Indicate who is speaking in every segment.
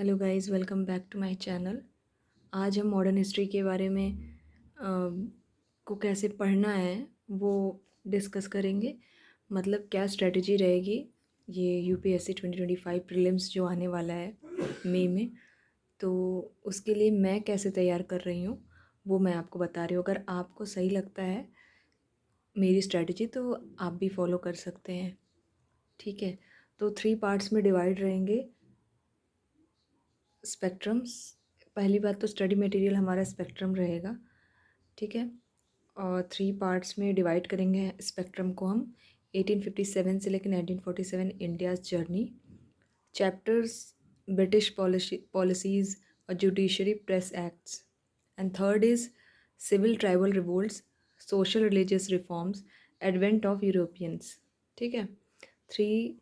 Speaker 1: Hello guys, welcome back to my channel. आज हम modern history के बारे में को कैसे पढ़ना है वो डिस्कस करेंगे। मतलब क्या स्ट्रेटजी रहेगी ये यूपीएससी 2025 प्रीलिम्स जो आने वाला है मई में, तो उसके लिए मैं कैसे तैयार कर रही हूँ वो मैं आपको बता रही हूँ। अगर आपको सही लगता है मेरी स्ट्रेटजी तो आप भी फॉलो कर सकते हैं। ठीक है, तो 3 पार्ट्स में डिवाइड रहेंगे स्पेक्ट्रम्स। पहली बात तो स्टडी मटेरियल हमारा स्पेक्ट्रम रहेगा, ठीक है। और 3 पार्ट्स में डिवाइड करेंगे स्पेक्ट्रम को हम। 1857 से लेकर 1947 India's journey, chapters British policies और judiciary press acts, and third is civil tribal revolts, social religious reforms, advent of Europeans. ठीक है, 3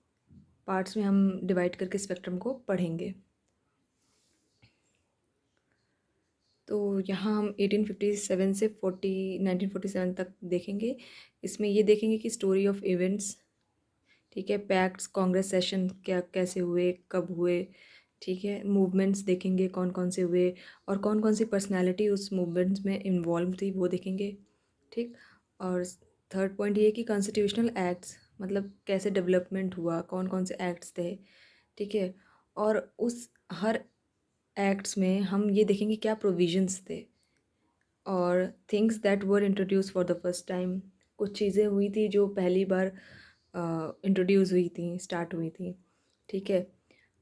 Speaker 1: पार्ट्स में हम डिवाइड करके स्पेक्ट्रम को पढ़ेंगे। तो यहाँ हम 1857 से 1947 तक देखेंगे। इसमें ये देखेंगे कि स्टोरी ऑफ इवेंट्स, ठीक है, पैक्ट्स, कांग्रेस सेशन क्या कैसे हुए, कब हुए, ठीक है, मूवमेंट्स देखेंगे कौन कौन से हुए और कौन कौन सी पर्सनालिटी उस मूवमेंट्स में इन्वॉल्व थी वो देखेंगे, ठीक। और थर्ड पॉइंट ये कि कॉन्स्टिट्यूशनल एक्ट्स मतलब कैसे डेवलपमेंट हुआ, कौन कौन से एक्ट्स थे, ठीक है। और उस हर एक्ट्स में हम ये देखेंगे क्या प्रोविजंस थे और things that were introduce for the first time. कुछ चीज़ें हुई थी जो पहली बार इंट्रोड्यूस हुई थी, स्टार्ट हुई थी, ठीक है।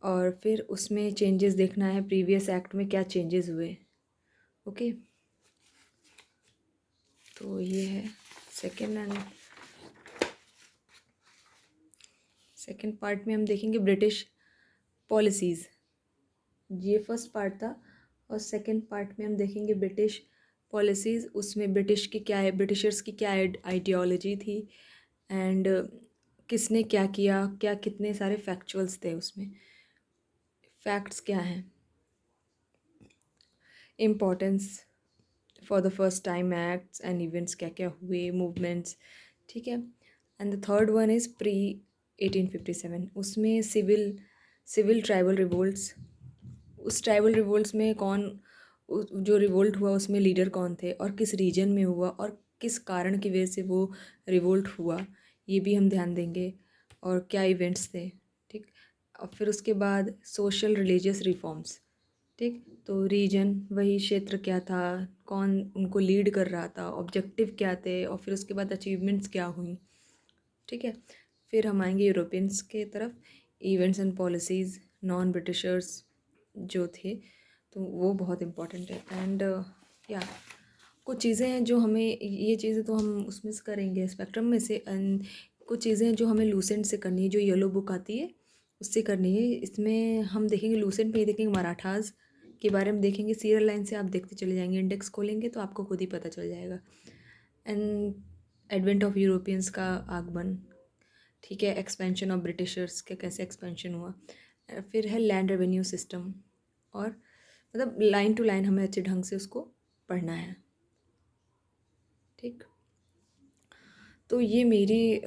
Speaker 1: और फिर उसमें चेंजेस देखना है, प्रीवियस एक्ट में क्या चेंजेस हुए। ओके, तो ये है सेकेंड पार्ट में हम देखेंगे ब्रिटिश पॉलिसीज़। ये फर्स्ट पार्ट था और सेकंड पार्ट में हम देखेंगे ब्रिटिश पॉलिसीज़। उसमें ब्रिटिश की क्या है, ब्रिटिशर्स की क्या आइडियोलॉजी थी एंड किसने क्या किया, क्या कितने सारे फैक्चुअल्स थे उसमें, फैक्ट्स क्या हैं, importance for the first time acts and events क्या क्या हुए, मूवमेंट्स, ठीक है। And the third one is pre 1857। उसमें सिविल ट्राइबल रिवोल्ट्स, उस ट्राइबल रिवोल्ट्स में जो रिवोल्ट हुआ उसमें लीडर कौन थे और किस रीजन में हुआ और किस कारण की वजह से वो रिवोल्ट हुआ, ये भी हम ध्यान देंगे और क्या इवेंट्स थे, ठीक। और फिर उसके बाद सोशल रिलीजियस रिफॉर्म्स, ठीक। तो रीजन वही क्षेत्र क्या था, कौन उनको लीड कर रहा था, ऑब्जेक्टिव क्या थे और फिर उसके बाद अचीवमेंट्स क्या हुई, ठीक है। फिर हम आएंगे यूरोपियंस के तरफ, events and policies, non Britishers जो थे, तो वो बहुत इम्पोर्टेंट है। एंड या कुछ चीज़ें हैं जो हमें, ये चीज़ें तो हम उसमें से करेंगे स्पेक्ट्रम में से, एंड कुछ चीज़ें हैं जो हमें लूसेंट से करनी है, जो येलो बुक आती है उससे करनी है। इसमें हम देखेंगे लूसेंट में, ये देखेंगे मराठास के बारे में देखेंगे, सीरियल लाइन से आप देखते चले जाएंगे, इंडेक्स खोलेंगे तो आपको खुद ही पता चल जाएगा। एंड एडवेंट ऑफ यूरोपियंस का आगमन, ठीक है, एक्सपेंशन ऑफ ब्रिटिशर्स का कैसे एक्सपेंशन हुआ, फिर है लैंड रेवेन्यू सिस्टम। और मतलब लाइन टू लाइन हमें अच्छे ढंग से उसको पढ़ना है, ठीक। तो ये मेरी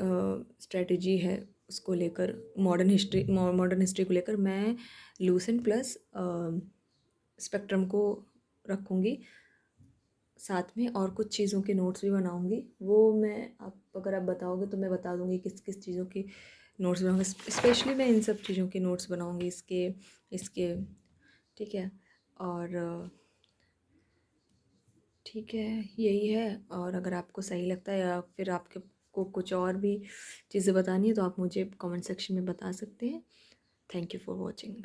Speaker 1: स्ट्रेटजी है उसको लेकर, मॉडर्न हिस्ट्री को लेकर। मैं लूसेंट प्लस स्पेक्ट्रम को रखूँगी साथ में और कुछ चीज़ों के नोट्स भी बनाऊँगी। वो मैं, आप अगर आप बताओगे तो मैं बता दूँगी किस किस चीज़ों की नोट्स बनाऊँगी। स्पेशली मैं इन सब चीज़ों के नोट्स बनाऊँगी, इसके, ठीक है। और ठीक है, यही है। और अगर आपको सही लगता है या फिर आपके को कुछ और भी चीज़ें बतानी है तो आप मुझे कमेंट सेक्शन में बता सकते हैं। Thank you for watching.